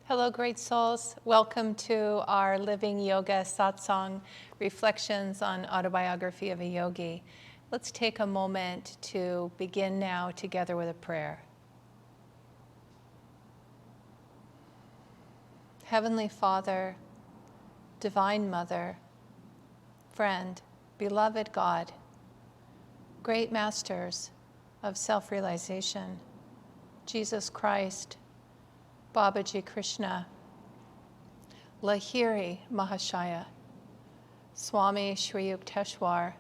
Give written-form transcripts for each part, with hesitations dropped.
Hello, great souls. Welcome to our Living Yoga Satsang reflections on Autobiography of a Yogi. Let's take a moment to begin now together with a prayer. Heavenly Father, Divine Mother, friend, beloved God, great masters of self-realization, Jesus Christ, Babaji Krishna, Lahiri Mahashaya, Swami Shri Yukteswar,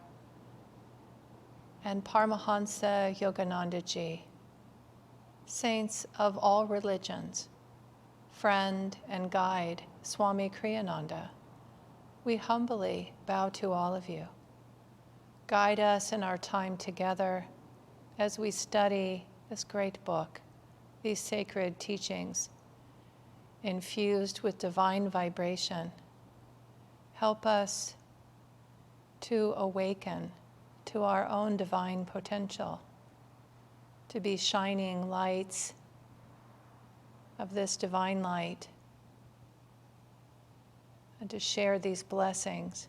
and Paramhansa Yogananda ji, saints of all religions, friend and guide Swami Kriyananda, we humbly bow to all of you. Guide us in our time together as we study this great book, these sacred teachings, infused with divine vibration. Help us to awaken to our own divine potential, to be shining lights of this divine light, and to share these blessings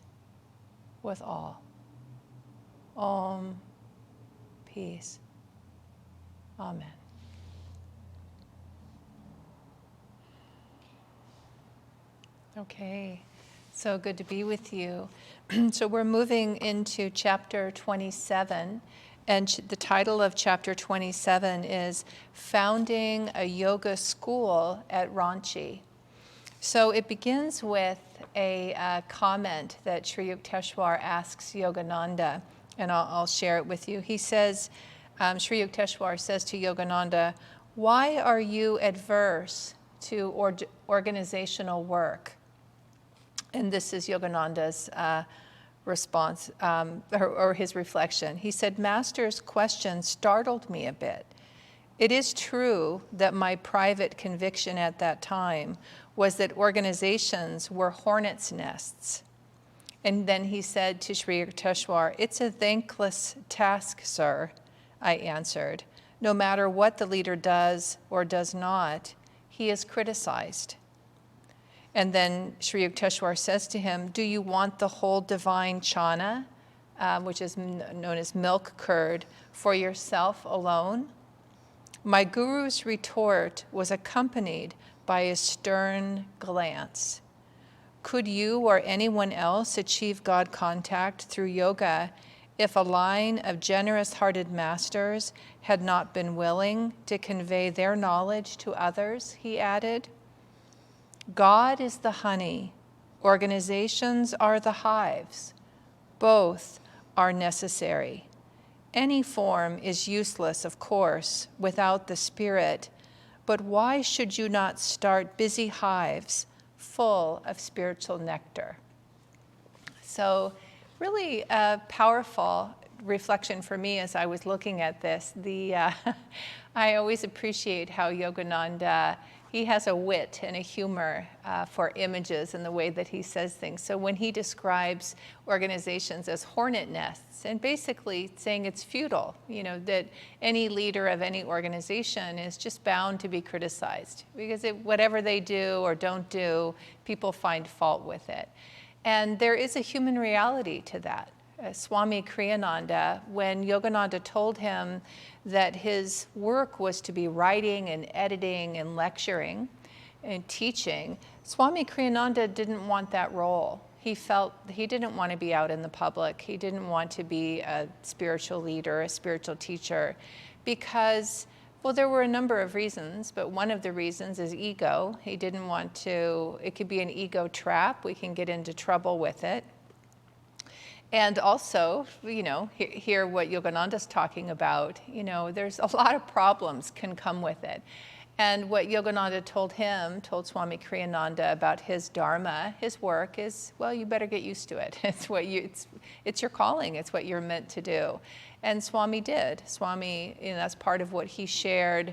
with all. Om, peace. Amen. Okay, so good to be with you. So we're moving into chapter 27, and the title of chapter 27 is Founding a Yoga School at Ranchi. So it begins with a comment that Sri Yukteswar asks Yogananda, and I'll share it with you. He says, Sri Yukteswar says to Yogananda, "Why are you adverse to organizational work?" And this is Yogananda's response, or his reflection. He said, "Master's question startled me a bit. It is true that my private conviction at that time was that organizations were hornets' nests." And then he said to Sri Yukteswar, "It's a thankless task, sir," I answered. "No matter what the leader does or does not, he is criticized." And then Sri Yukteswar says to him, "Do you want the whole divine chana, which is known as milk curd, for yourself alone?" My guru's retort was accompanied by a stern glance. Could you or anyone else achieve God contact through yoga if a line of generous-hearted masters had not been willing to convey their knowledge to others? He added. God is the honey, organizations are the hives. Both are necessary. Any form is useless, of course, without the spirit, but why should you not start busy hives full of spiritual nectar? So really a powerful reflection for me as I was looking at this. I always appreciate how Yogananda, he has a wit and a humor for images and the way that he says things. So when he describes organizations as hornet nests, and basically saying it's futile, that any leader of any organization is just bound to be criticized because whatever they do or don't do, people find fault with it. And there is a human reality to that. Swami Kriyananda, when Yogananda told him that his work was to be writing and editing and lecturing and teaching, Swami Kriyananda didn't want that role. He felt he didn't want to be out in the public. He didn't want to be a spiritual leader, a spiritual teacher, because, well, there were a number of reasons, but one of the reasons is ego. He didn't want to, it could be an ego trap. We can get into trouble with it. And also, hear what Yogananda's talking about. There's a lot of problems can come with it. And what Yogananda told Swami Kriyananda about his dharma, his work is, well, you better get used to it. It's your calling. It's what you're meant to do. And Swami did. Swami, that's part of what he shared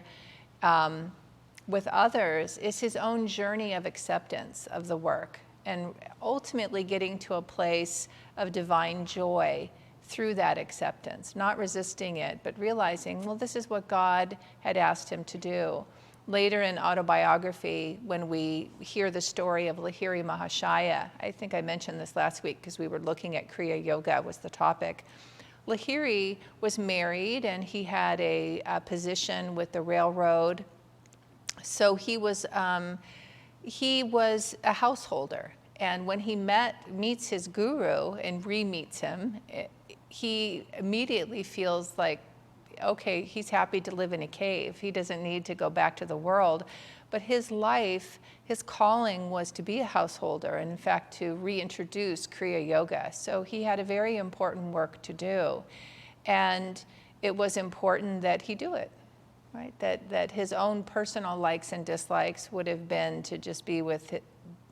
with others, is his own journey of acceptance of the work, and ultimately getting to a place of divine joy through that acceptance, not resisting it, but realizing, well, this is what God had asked him to do. later in Autobiography, when we hear the story of Lahiri Mahashaya, I think I mentioned this last week because we were looking at Kriya Yoga was the topic. Lahiri was married and he had a position with the railroad. So he was a householder. And when he meets his guru and re-meets him, he immediately feels like, okay, he's happy to live in a cave. He doesn't need to go back to the world. But his life, his calling was to be a householder, and in fact, to reintroduce Kriya Yoga. So he had a very important work to do. And it was important that he do it, right? That his own personal likes and dislikes would have been to just be with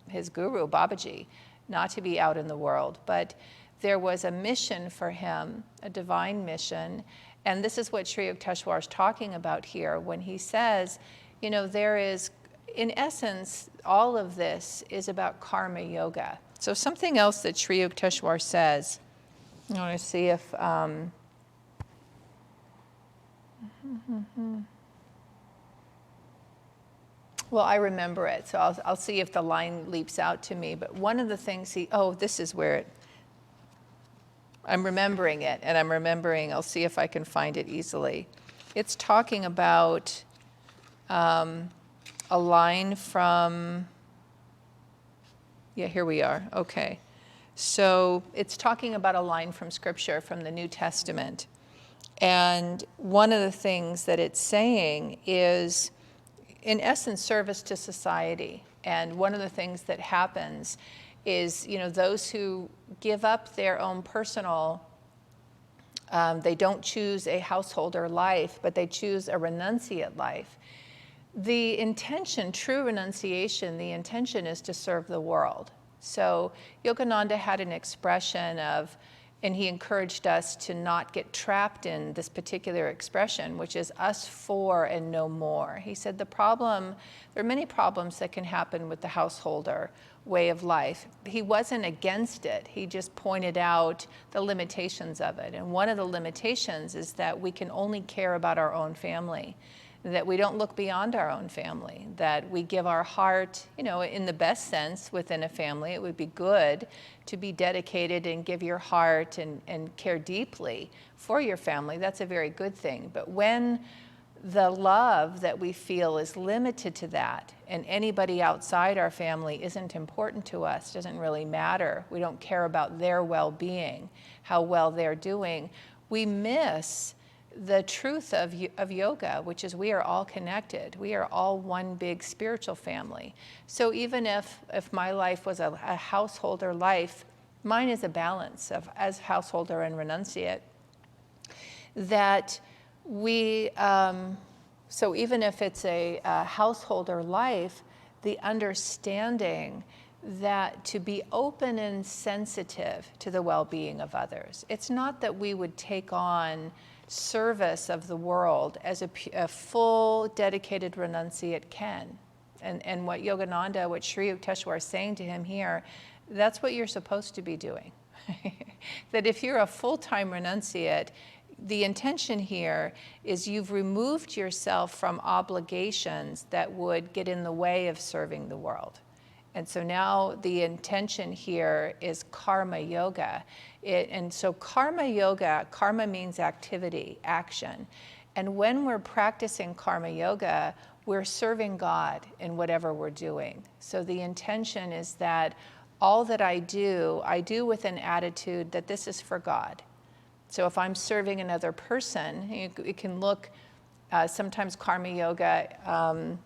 his guru, Babaji, not to be out in the world. But there was a mission for him, a divine mission. And this is what Sri Yukteswar is talking about here when he says, you know, there is, in essence, all of this is about karma yoga. So something else that Sri Yukteswar says, I want to see if, well, I remember it, so I'll see if the line leaps out to me. But one of the things this is where it, I'm remembering it, and I'll see if I can find it easily. It's talking about a line from, here we are, okay. So it's talking about a line from Scripture, from the New Testament. And one of the things that it's saying is, in essence, service to society. And one of the things that happens is, you know, those who give up their own personal, they don't choose a householder life, but they choose a renunciate life. The intention, true renunciation, the intention is to serve the world. So Yogananda had an expression of, and he encouraged us to not get trapped in this particular expression, which is us for and no more. He said there are many problems that can happen with the householder way of life. He wasn't against it. He just pointed out the limitations of it. And one of the limitations is that we can only care about our own family, that we don't look beyond our own family, that we give our heart, you know, in the best sense within a family. It would be good to be dedicated and give your heart and care deeply for your family. That's a very good thing. But when the love that we feel is limited to that, and anybody outside our family isn't important to us, doesn't really matter, we don't care about their well-being, how well they're doing, we miss the truth of yoga, which is we are all connected. We are all one big spiritual family. So even if my life was a householder life, mine is a balance of as householder and renunciate. That we, so even if it's a householder life, the understanding that to be open and sensitive to the well-being of others. It's not that we would take on service of the world as a full, dedicated renunciate can. And what Yogananda, what Sri Yukteswar is saying to him here, that's what you're supposed to be doing. That if you're a full-time renunciate, the intention here is you've removed yourself from obligations that would get in the way of serving the world. And so now the intention here is karma yoga. And so karma yoga, karma means activity, action. And when we're practicing karma yoga, we're serving God in whatever we're doing. So the intention is that all that I do with an attitude that this is for God. So if I'm serving another person, it can look, sometimes karma yoga,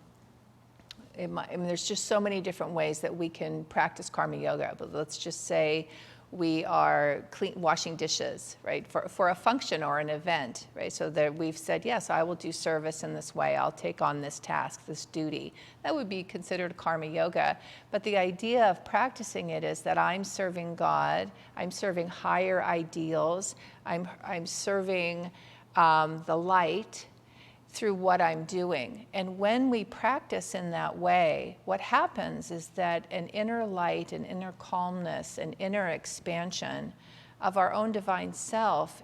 there's just so many different ways that we can practice karma yoga. But let's just say we are washing dishes, right, for a function or an event, right? So that we've said, yes, I will do service in this way. I'll take on this task, this duty. That would be considered karma yoga. But the idea of practicing it is that I'm serving God. I'm serving higher ideals. I'm serving the light through what I'm doing. And when we practice in that way, what happens is that an inner light, an inner calmness, an inner expansion of our own divine self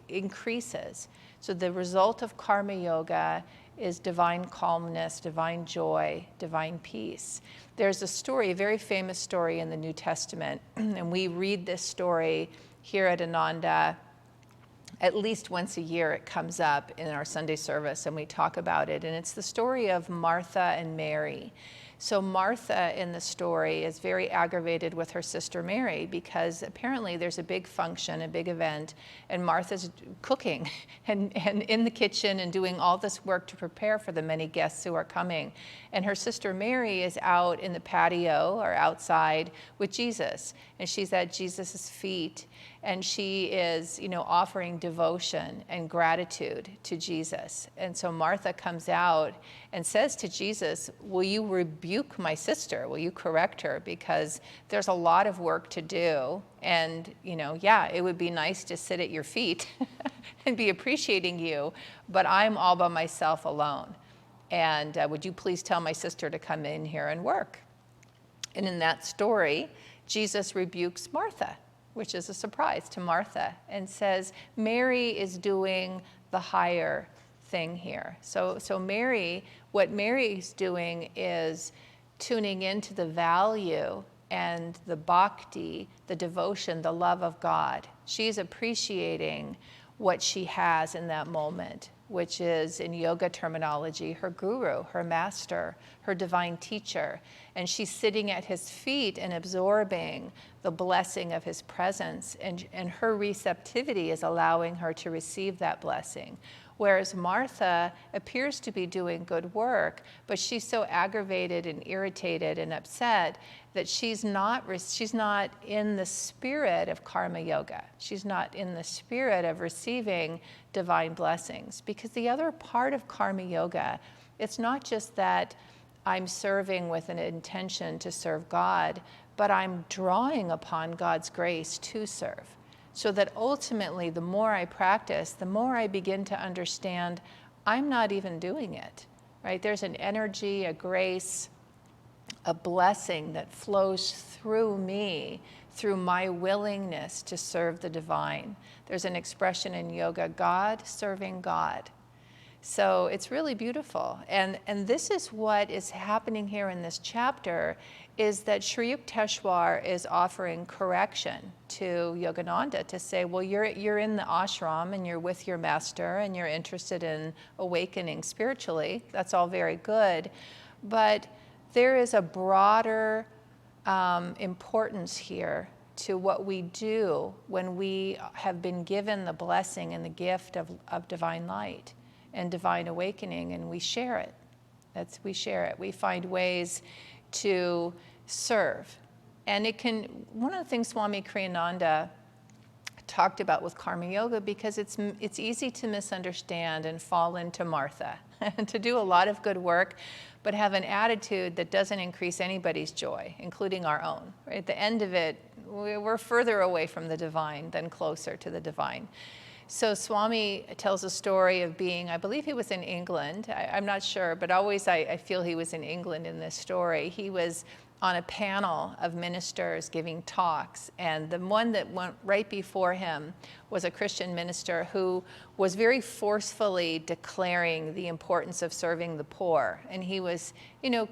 increases. So the result of karma yoga is divine calmness, divine joy, divine peace. There's a story, a very famous story in the New Testament, and we read this story here at Ananda. At least once a year it comes up in our Sunday service and we talk about it. And it's the story of Martha and Mary. So Martha in the story is very aggravated with her sister Mary because apparently there's a big function, a big event, and Martha's cooking and in the kitchen and doing all this work to prepare for the many guests who are coming. And her sister Mary is out in the patio or outside with Jesus, and she's at Jesus's feet, and she is, offering devotion and gratitude to Jesus. And so Martha comes out and says to Jesus, will you rebuke my sister? Will you correct her? Because there's a lot of work to do. And, it would be nice to sit at your feet and be appreciating you, but I'm all by myself alone. And would you please tell my sister to come in here and work? And in that story, Jesus rebukes Martha, which is a surprise to Martha, and says, Mary is doing the higher thing here. So what Mary's doing is tuning into the value and the bhakti, the devotion, the love of God. She's appreciating what she has in that moment, which is, in yoga terminology, her guru, her master, her divine teacher. And she's sitting at his feet and absorbing the blessing of his presence. And her receptivity is allowing her to receive that blessing. Whereas Martha appears to be doing good work, but she's so aggravated and irritated and upset that she's not in the spirit of karma yoga. She's not in the spirit of receiving divine blessings. Because the other part of karma yoga, it's not just that I'm serving with an intention to serve God, but I'm drawing upon God's grace to serve. So that ultimately, the more I practice, the more I begin to understand I'm not even doing it, right? There's an energy, a grace, a blessing that flows through me, through my willingness to serve the divine. There's an expression in yoga, God serving God. So it's really beautiful. And this is what is happening here in this chapter, is that Sri Yukteswar is offering correction to Yogananda to say, well, you're in the ashram and you're with your master and you're interested in awakening spiritually. That's all very good. But there is a broader importance here to what we do when we have been given the blessing and the gift of divine light and divine awakening, and we share it. We share it. We find ways to serve. And one of the things Swami Kriyananda talked about with karma yoga, because it's easy to misunderstand and fall into Martha, and to do a lot of good work, but have an attitude that doesn't increase anybody's joy, including our own. Right? At the end of it, we're further away from the divine than closer to the divine. So Swami tells a story of being, I believe he was in England, I'm not sure, but always I feel he was in England in this story. He was on a panel of ministers giving talks, and the one that went right before him was a Christian minister who was very forcefully declaring the importance of serving the poor. And he was,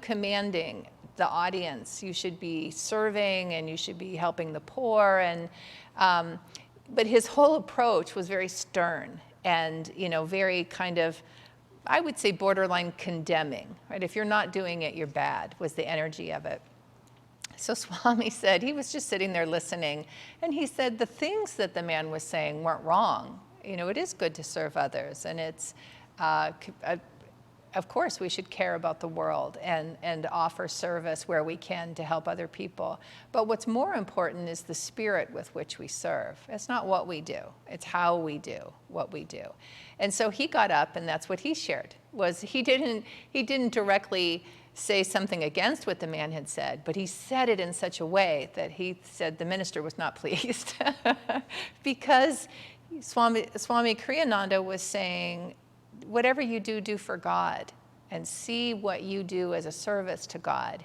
commanding the audience, you should be serving and you should be helping the poor. And but his whole approach was very stern and, very kind of, I would say, borderline condemning, right? If you're not doing it, you're bad, was the energy of it. So Swami said, he was just sitting there listening, and he said the things that the man was saying weren't wrong. It is good to serve others, and it's, of course, we should care about the world and offer service where we can to help other people. But what's more important is the spirit with which we serve. It's not what we do, it's how we do what we do. And so he got up, and that's what he shared, was he didn't directly say something against what the man had said, but he said it in such a way that he said the minister was not pleased. Because Swami Kriyananda was saying, whatever you do, do for God, and see what you do as a service to God.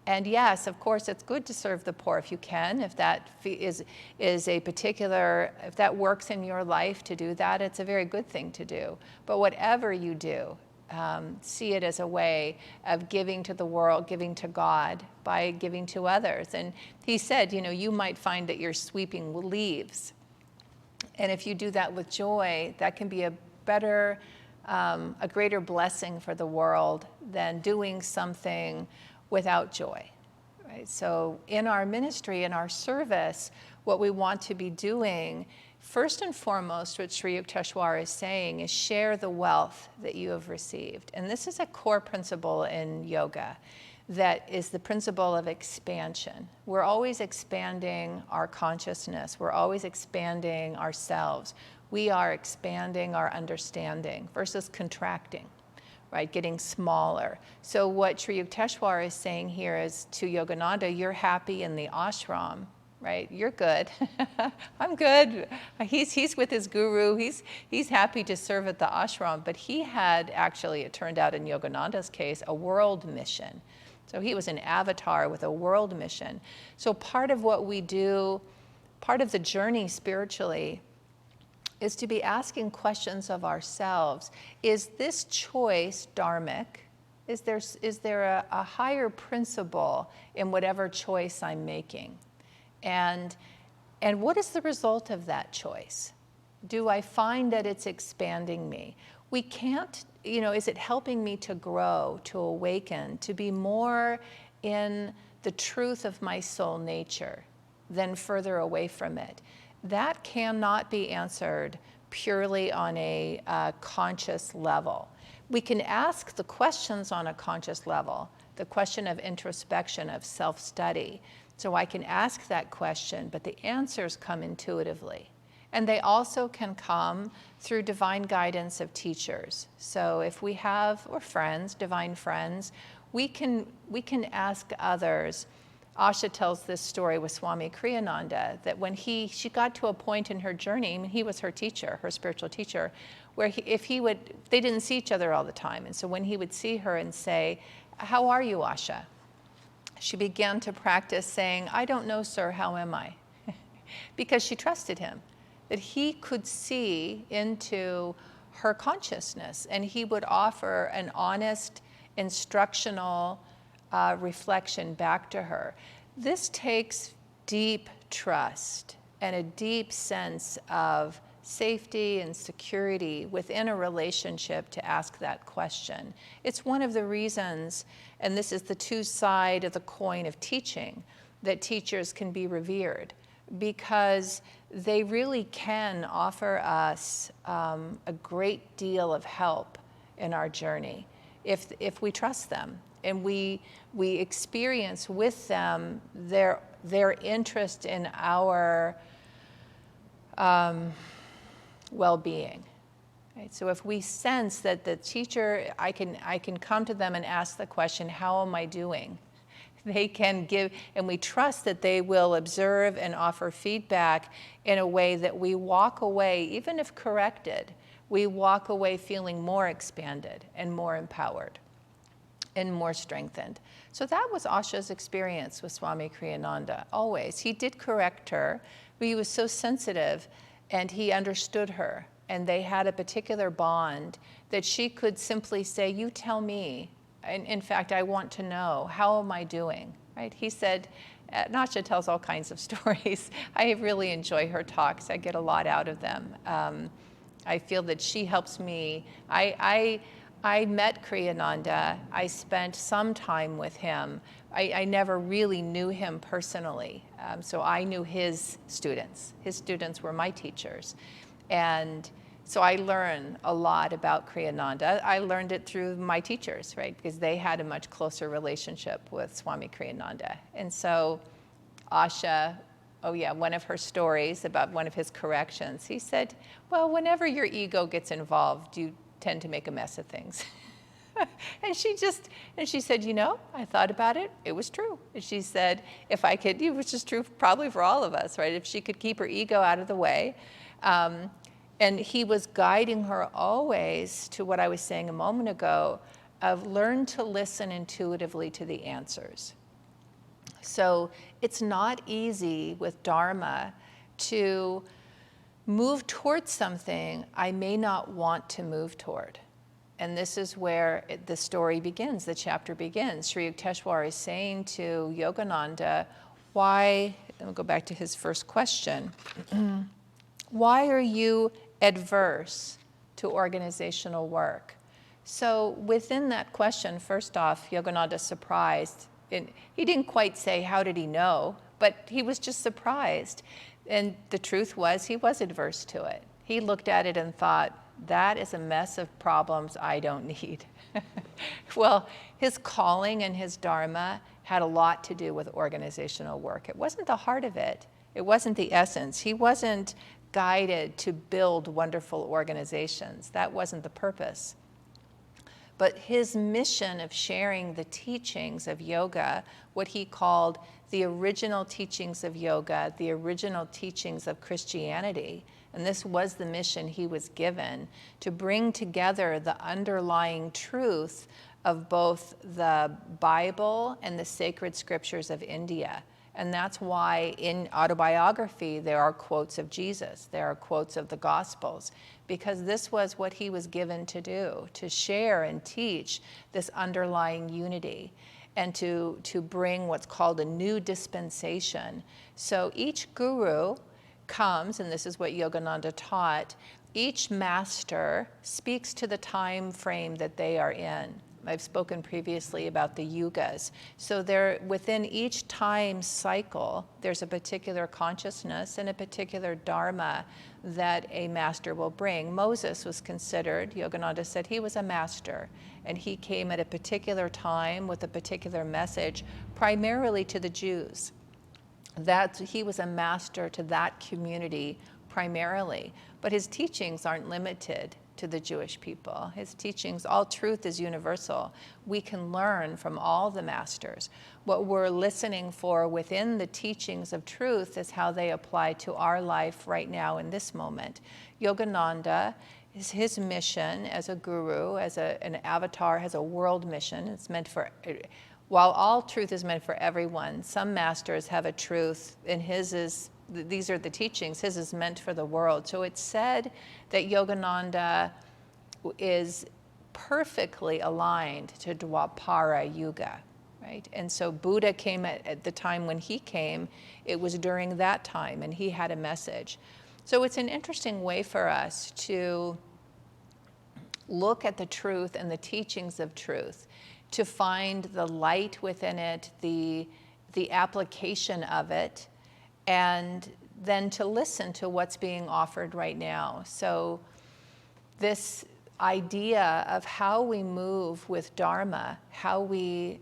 And yes, of course, it's good to serve the poor if you can, if that is a particular, if that works in your life to do that, it's a very good thing to do. But whatever you do, see it as a way of giving to the world, giving to God by giving to others. And he said, you might find that you're sweeping leaves. And if you do that with joy, that can be a greater blessing for the world than doing something without joy. Right? So in our ministry, in our service, what we want to be doing, first and foremost, what Sri Yukteswar is saying is share the wealth that you have received. And this is a core principle in yoga that is the principle of expansion. We're always expanding our consciousness. We're always expanding ourselves. We are expanding our understanding versus contracting, right? Getting smaller. So what Sri Yukteswar is saying here is to Yogananda, you're happy in the ashram, right? You're good. I'm good. He's with his guru. He's happy to serve at the ashram, but he had actually, it turned out in Yogananda's case, a world mission. So he was an avatar with a world mission. So part of what we do, part of the journey spiritually, is to be asking questions of ourselves. Is this choice dharmic? Is there a higher principle in whatever choice I'm making? And what is the result of that choice? Do I find that it's expanding me? We can't, is it helping me to grow, to awaken, to be more in the truth of my soul nature than further away from it? That cannot be answered purely on a conscious level. We can ask the questions on a conscious level, the question of introspection, of self-study. So I can ask that question, but the answers come intuitively. And they also can come through divine guidance of teachers. So if we have, or friends, divine friends, we can ask others. Asha tells this story with Swami Kriyananda, that when she got to a point in her journey, he was her teacher, her spiritual teacher, where they didn't see each other all the time. And so when he would see her and say, "How are you, Asha?" she began to practice saying, "I don't know, sir, how am I?" Because she trusted him, that he could see into her consciousness, and he would offer an honest, instructional reflection back to her. This takes deep trust and a deep sense of safety and security within a relationship to ask that question. It's one of the reasons, and this is the two side of the coin of teaching, that teachers can be revered, because they really can offer us a great deal of help in our journey if we trust them and we experience with them their interest in our well-being. Right? So if we sense that the teacher, I can come to them and ask the question, "How am I doing?" They can give, and we trust that they will observe and offer feedback in a way that we walk away, even if corrected, we walk away feeling more expanded and more empowered and more strengthened. So that was Asha's experience with Swami Kriyananda, always. He did correct her, but he was so sensitive and he understood her. And they had a particular bond that she could simply say, "You tell me. In fact, I want to know, how am I doing?" Right? He said, Asha tells all kinds of stories. I really enjoy her talks. I get a lot out of them. I feel that she helps me. I met Kriyananda. I spent some time with him. I never really knew him personally. So I knew his students. His students were my teachers. And so I learned a lot about Kriyananda. I learned it through my teachers, right? Because they had a much closer relationship with Swami Kriyananda. And so Asha, one of her stories about one of his corrections, he said, "Well, whenever your ego gets involved, you tend to make a mess of things." And she said, "I thought about it. It was true." And she said, if I could, which is true probably for all of us, right? If she could keep her ego out of the way. And he was guiding her always to what I was saying a moment ago, of learn to listen intuitively to the answers. So it's not easy with Dharma to move towards something I may not want to move toward. And this is where the story begins, the chapter begins. Sri Yukteswar is saying to Yogananda, why, and we'll go back to his first question, why are you adverse to organizational work? So within that question, first off, Yogananda's surprised. And he didn't quite say, how did he know? But he was just surprised. And the truth was, he was adverse to it. He looked at it and thought, that is a mess of problems I don't need. Well, his calling and his dharma had a lot to do with organizational work. It wasn't the heart of it. It wasn't the essence. He wasn't guided to build wonderful organizations. That wasn't the purpose. But his mission of sharing the teachings of yoga, what he called the original teachings of yoga, the original teachings of Christianity, and this was the mission he was given, to bring together the underlying truth of both the Bible and the sacred scriptures of India. And that's why in Autobiography there are quotes of Jesus, there are quotes of the Gospels, because this was what he was given to do, to share and teach this underlying unity and to bring what's called a new dispensation. So each guru comes, and this is what Yogananda taught, each master speaks to the time frame that they are in. I've spoken previously about the yugas. So there, within each time cycle, there's a particular consciousness and a particular dharma that a master will bring. Moses was considered, Yogananda said, he was a master, and he came at a particular time with a particular message, primarily to the Jews. That he was a master to that community primarily, but his teachings aren't limited to the Jewish people. His teachings, all truth is universal. We can learn from all the masters. What we're listening for within the teachings of truth is how they apply to our life right now in this moment. Yogananda, is his mission as a guru, as an avatar, has a world mission. It's meant for, while all truth is meant for everyone, some masters have a truth, and his is, these are the teachings, his is meant for the world. So it's said that Yogananda is perfectly aligned to Dwapara Yuga, right? And so Buddha came at the time when he came, it was during that time, and he had a message. So it's an interesting way for us to look at the truth and the teachings of truth, to find the light within it, the application of it, and then to listen to what's being offered right now. So this idea of how we move with Dharma, how we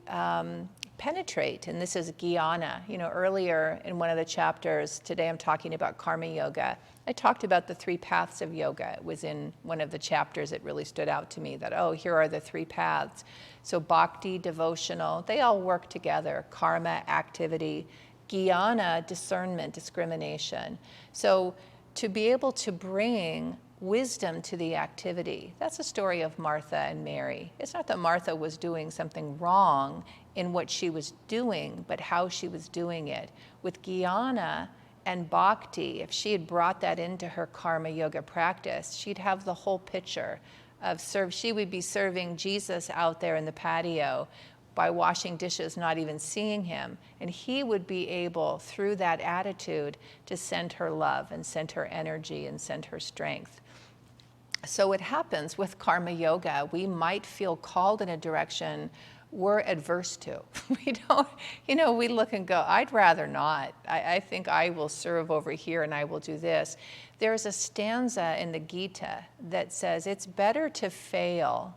penetrate, and this is jnana. You know, earlier in one of the chapters, today I'm talking about karma yoga, I talked about the 3 paths of yoga. It was in one of the chapters it really stood out to me that, oh, here are the 3 paths. So bhakti, devotional, they all work together. Karma, activity, jnana, discernment, discrimination. So to be able to bring wisdom to the activity, that's a story of Martha and Mary. It's not that Martha was doing something wrong in what she was doing, but how she was doing it. With jnana and bhakti, if she had brought that into her karma yoga practice, she'd have the whole picture of she would be serving Jesus out there in the patio by washing dishes, not even seeing him. And he would be able, through that attitude, to send her love and send her energy and send her strength. So it happens with karma yoga. We might feel called in a direction we're adverse to. We don't, you know, we look and go, I'd rather not. I think I will serve over here and I will do this. There's a stanza in the Gita that says it's better to fail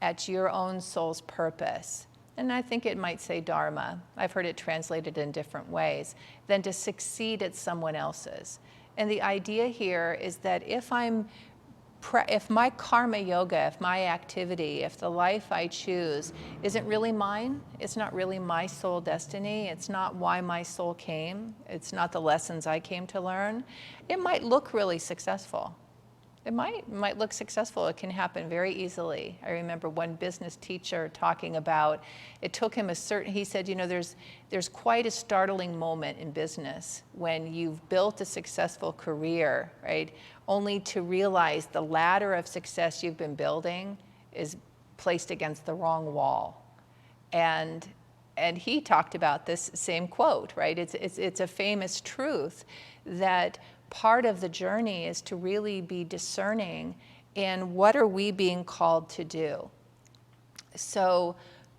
at your own soul's purpose, and I think it might say dharma, I've heard it translated in different ways, than to succeed at someone else's. And the idea here is that if my karma yoga, if my activity, if the life I choose isn't really mine, it's not really my soul destiny, it's not why my soul came, it's not the lessons I came to learn, it might look really successful. It might look successful. It can happen very easily. I remember one business teacher talking about, it took him he said, you know, there's quite a startling moment in business when you've built a successful career, right? Only to realize the ladder of success you've been building is placed against the wrong wall. And he talked about this same quote, right? It's a famous truth that part of the journey is to really be discerning in what are we being called to do. So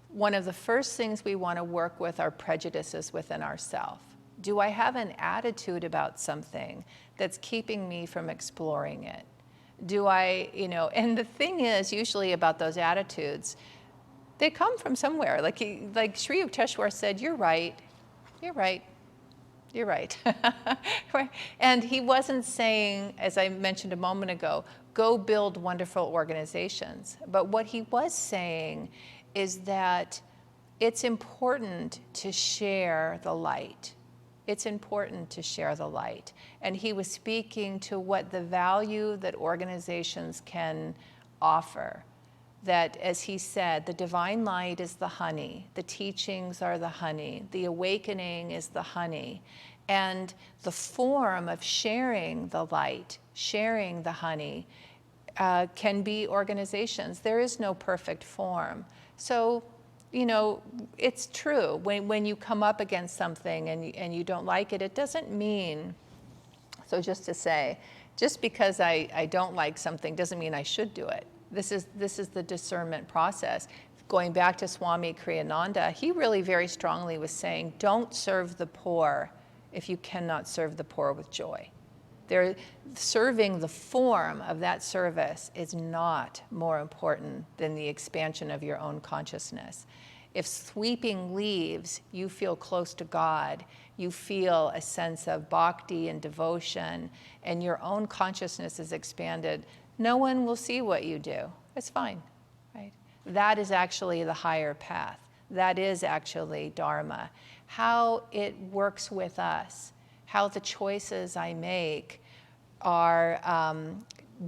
one of the first things we want to work with are prejudices within ourselves. Do I have an attitude about something that's keeping me from exploring it? Do I, and the thing is usually about those attitudes, they come from somewhere. Like Sri Yukteswar said, you're right, you're right, you're right. And he wasn't saying, as I mentioned a moment ago, go build wonderful organizations. But what he was saying is that it's important to share the light. It's important to share the light. And he was speaking to what the value that organizations can offer. That, as he said, the divine light is the honey, the teachings are the honey, the awakening is the honey. And the form of sharing the light, sharing the honey, can be organizations. There is no perfect form. So, it's true. When you come up against something and you don't like it, it doesn't mean, so just to say, just because I don't like something doesn't mean I should do it. This is the discernment process. Going back to Swami Kriyananda, he really very strongly was saying, don't serve the poor if you cannot serve the poor with joy. Serving the form of that service is not more important than the expansion of your own consciousness. If sweeping leaves, you feel close to God, you feel a sense of bhakti and devotion, and your own consciousness is expanded, no one will see what you do. It's fine, right? That is actually the higher path. That is actually Dharma. How it works with us, how the choices I make are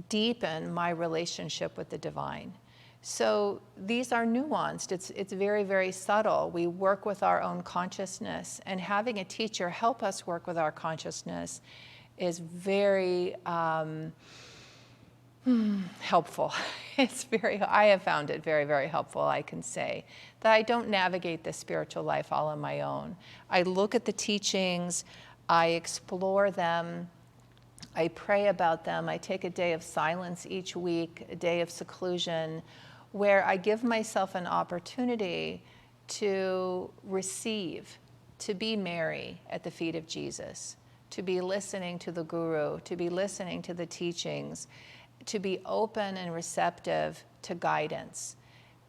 deepen my relationship with the divine. So these are nuanced. It's very, very subtle. We work with our own consciousness, and having a teacher help us work with our consciousness is very helpful. I have found it very, very helpful, I can say, that I don't navigate the spiritual life all on my own. I look at the teachings, I explore them, I pray about them, I take a day of silence each week, a day of seclusion, where I give myself an opportunity to receive, to be Mary at the feet of Jesus, to be listening to the Guru, to be listening to the teachings, to be open and receptive to guidance,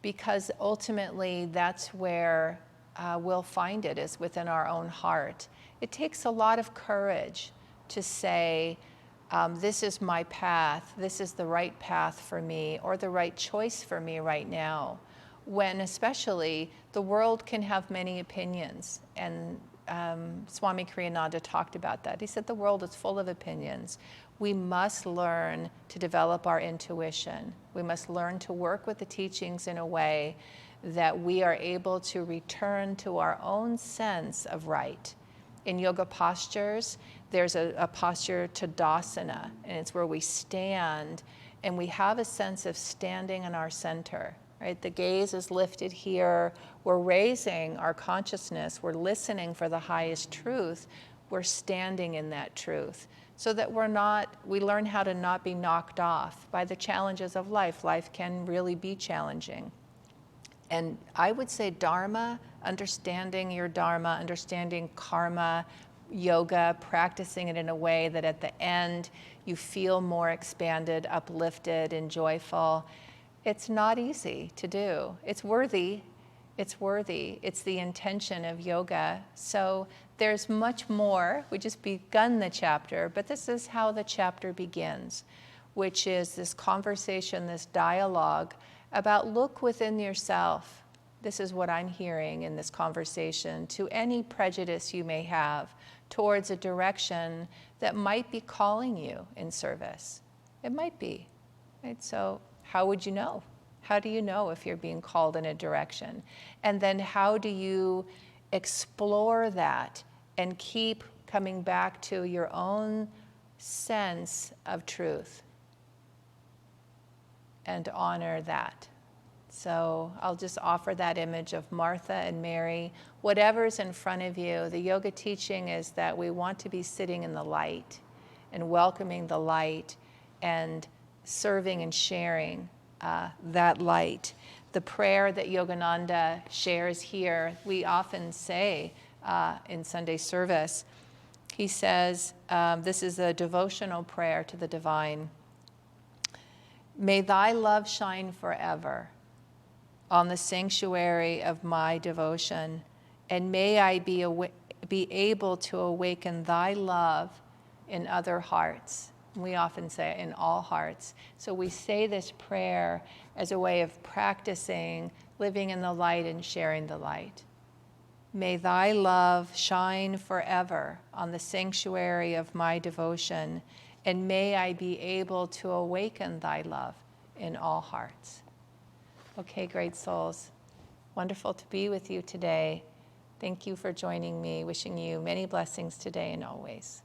because ultimately that's where we'll find it, is within our own heart. It takes a lot of courage to say, this is my path, this is the right path for me, or the right choice for me right now, when especially the world can have many opinions. And Swami Kriyananda talked about that. He said the world is full of opinions. We must learn to develop our intuition. We must learn to work with the teachings in a way that we are able to return to our own sense of right. In yoga postures, there's a posture Tadasana, and it's where we stand and we have a sense of standing in our center, right? The gaze is lifted here. We're raising our consciousness. We're listening for the highest truth. We're standing in that truth, so that we learn how to not be knocked off by the challenges of life. Life can really be challenging. And I would say Dharma, understanding your Dharma, understanding karma, yoga, practicing it in a way that at the end you feel more expanded, uplifted, and joyful. It's not easy to do. It's worthy. It's worthy. It's the intention of yoga. So there's much more. We just begun the chapter, but this is how the chapter begins, which is this conversation, this dialogue about look within yourself. This is what I'm hearing in this conversation, to any prejudice you may have towards a direction that might be calling you in service. It might be, right? So how would you know? How do you know if you're being called in a direction? And then how do you explore that and keep coming back to your own sense of truth and honor that? So I'll just offer that image of Martha and Mary. Whatever's in front of you, the yoga teaching is that we want to be sitting in the light and welcoming the light and serving and sharing that light. The prayer that Yogananda shares here, we often say in Sunday service. He says, this is a devotional prayer to the divine. May thy love shine forever on the sanctuary of my devotion, and may I be able to awaken thy love in other hearts. We often say in all hearts. So we say this prayer as a way of practicing living in the light and sharing the light. May thy love shine forever on the sanctuary of my devotion, and may I be able to awaken thy love in all hearts. Okay, great souls. Wonderful to be with you today. Thank you for joining me. Wishing you many blessings today and always.